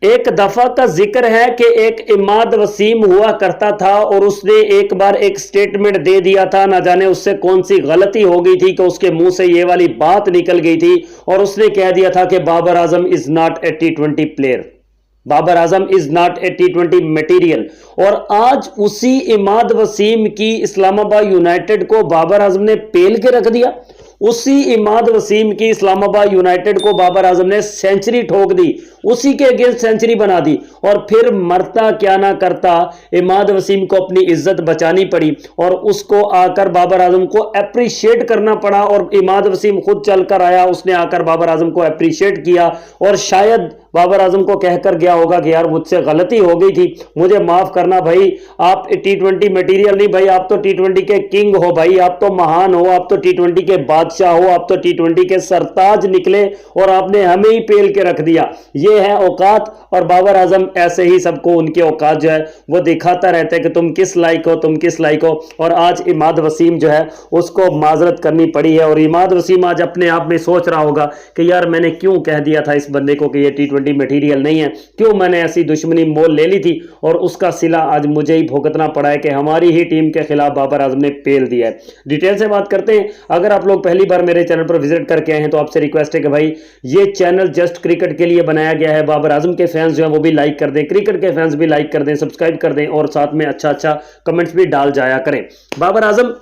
एक दफा का जिक्र है कि एक इमाद वसीम हुआ करता था और उसने एक बार एक स्टेटमेंट दे दिया था, ना जाने उससे कौन सी गलती हो गई थी कि उसके मुंह से ये वाली बात निकल गई थी और उसने कह दिया था कि Babar Azam is not a टी20 player, Babar Azam is not a टी20 मटीरियल। और आज उसी इमाद वसीम की इस्लामाबाद यूनाइटेड को बाबर आजम ने पेल के रख दिया। उसी इमाद वसीम की इस्लामाबाद यूनाइटेड को बाबर आजम ने सेंचुरी ठोक दी, उसी के अगेंस्ट सेंचुरी बना दी। और फिर मरता क्या ना करता, इमाद वसीम को अपनी इज्जत बचानी पड़ी और उसको आकर बाबर आजम को अप्रिशिएट करना पड़ा। और इमाद वसीम खुद चलकर आया, उसने आकर बाबर आजम को अप्रिशिएट किया और शायद बाबर आजम को कहकर गया होगा कि यार मुझसे गलती हो गई थी, मुझे माफ करना भाई, आप टी20 मटीरियल नहीं भाई, आप तो टी20 के किंग हो भाई, आप तो महान हो, आप तो टी20 के बादशाह हो, आप तो टी20 के सरताज निकले और आपने हमें ही पेल के रख दिया। ये है औकात। और बाबर आजम ऐसे ही सबको उनके औकात जो है वो दिखाता रहता है कि तुम किस लायक हो, तुम किस लायक हो। और आज इमाद वसीम जो है उसको माजरत करनी पड़ी है और इमाद वसीम आज अपने आप में सोच रहा होगा कि यार मैंने क्यों कह दिया था इस बंदे को कि ये टी20 मटीरियल नहीं है, क्यों मैंने ऐसी दुश्मनी मोल ले ली थी और उसका सिला आज मुझे ही भुगतना पड़ा है कि हमारी ही टीम के खिलाफ बाबर आजम ने पेल दिया है। डिटेल से बात करते हैं। अगर आप लोग पहली बार मेरे चैनल पर विजिट करके आए हैं तो आपसे रिक्वेस्ट है कि भाई ये चैनल जस्ट क्रिकेट के लिए बनाया गया है। बाबर आजम के फैंस जो है वो भी लाइक कर दें, क्रिकेट के फैंस भी लाइक कर दें, सब्सक्राइब कर दें और साथ में अच्छा अच्छा कमेंट्स भी डाल जाया करें। बाबर आजम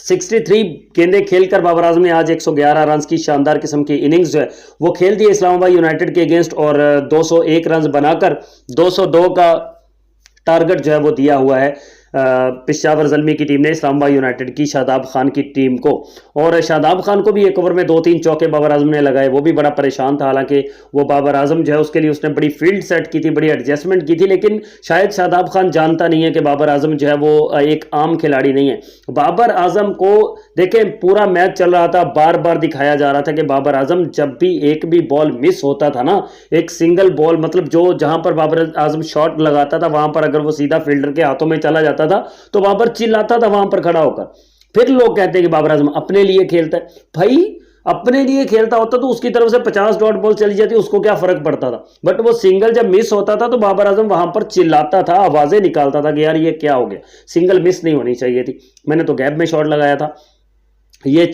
63 गेंदें खेलकर बाबर आजम ने आज 111 रन की शानदार किस्म की इनिंग्स जो है वो खेल दी इस्लामाबाद यूनाइटेड के अगेंस्ट और 201 रन बनाकर 202 का टारगेट जो है वो दिया हुआ है पेशावर ज़ल्मी की टीम ने इस्लामाबाद यूनाइटेड की शादाब खान की टीम को। और शादाब खान को भी एक ओवर में 2-3 चौके बाबर आजम ने लगाए, वो भी बड़ा परेशान था। हालांकि वो बाबर आजम जो है उसके लिए उसने बड़ी फील्ड सेट की थी, बड़ी एडजस्टमेंट की थी, लेकिन शायद शादाब खान जानता नहीं है कि बाबर आजम जो है वो एक आम खिलाड़ी नहीं है। बाबर आजम को देखें, पूरा मैच चल रहा था, बार बार दिखाया जा रहा था कि बाबर आजम जब भी एक भी बॉल मिस होता था ना, एक सिंगल बॉल मतलब जो जहां पर बाबर आजम शॉट लगाता था वहां पर अगर वो सीधा फील्डर के हाथों में चला जाता था तो बाबर चिल्लाता था वहां पर खड़ा होकर। फिर लोग कहते हैं कि बाबर आजम अपने लिए खेलता है। भाई अपने लिए खेलता होता तो उसकी तरफ से 50 डॉट बॉल चली जाती, उसको क्या फर्क पड़ता था। बट वो सिंगल जब मिस होता था तो बाबर आजम वहां पर चिल्लाता था, आवाजें निकालता था कि यार ये क्या हो गया, सिंगल मिस नहीं होनी चाहिए थी, मैंने तो गैप में शॉट लगाया था। ये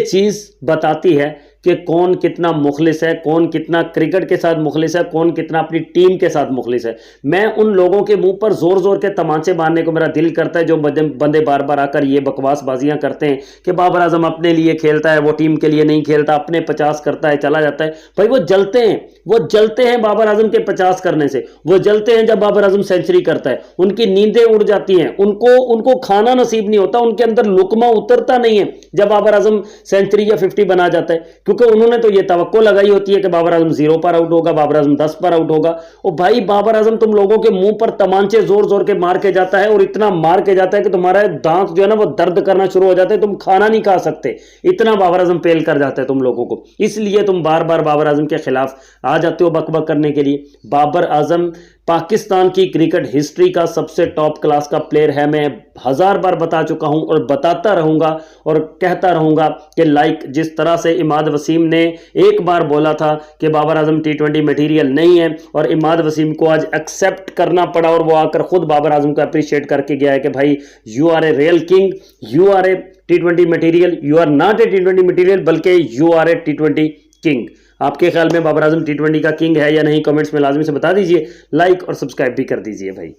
चीज बताती है कि कौन कितना मुखलिस है, कौन कितना क्रिकेट के साथ मुखलिस है, कौन कितना अपनी टीम के साथ मुखलिस है। मैं उन लोगों के मुंह पर जोर जोर के तमाचे मारने को मेरा दिल करता है जो बंदे बार बार आकर ये बकवासबाजियां करते हैं कि बाबर आजम अपने लिए खेलता है, वो टीम के लिए नहीं खेलता, अपने 50 करता है चला जाता है। भाई वो जलते हैं बाबर आजम के 50 करने से, वो जलते हैं जब बाबर आजम सेंचुरी करता है, उनकी नींदें उड़ जाती हैं, उनको खाना नसीब नहीं होता, उनके अंदर लुकमा उतरता नहीं है जब बाबर आजम सेंचुरी या 50 बना जाता है, क्योंकि उन्होंने तो ये तवक्को लगाई होती है कि बाबर आजम 0 पर आउट होगा, बाबर आजम 10 पर आउट होगा। और भाई बाबर आजम तुम लोगों के मुंह पर तमांचे जोर जोर के मार के जाता है और इतना मार के जाता है कि तुम्हारा दांत जो है ना वो दर्द करना शुरू हो जाता है, तुम खाना नहीं खा सकते, इतना बाबर आजम पेल कर जाता है तुम लोगों को। इसलिए तुम बार बार बाबर आजम के खिलाफ आ जाते हो बकबक करने के लिए। बाबर आजम पाकिस्तान की क्रिकेट हिस्ट्री का सबसे टॉप क्लास का प्लेयर है, मैं 1000 बार बता चुका हूं और बताता रहूंगा और कहता रहूंगा कि लाइक जिस तरह से इमाद वसीम ने एक बार बोला था कि बाबर आजम टी20 मटीरियल नहीं है और इमाद वसीम को आज एक्सेप्ट करना पड़ा और वो आकर खुद बाबर आजम को अप्रिशिएट करके गया है कि भाई you are a real king, you are a टी20 material, you are not a टी20 मटीरियल बल्कि यू आर ए टी20 किंग। आपके ख्याल में बाबर आजम टी20 का किंग है या नहीं, कमेंट्स में लाजमी से बता दीजिए। लाइक और सब्सक्राइब भी कर दीजिए भाई।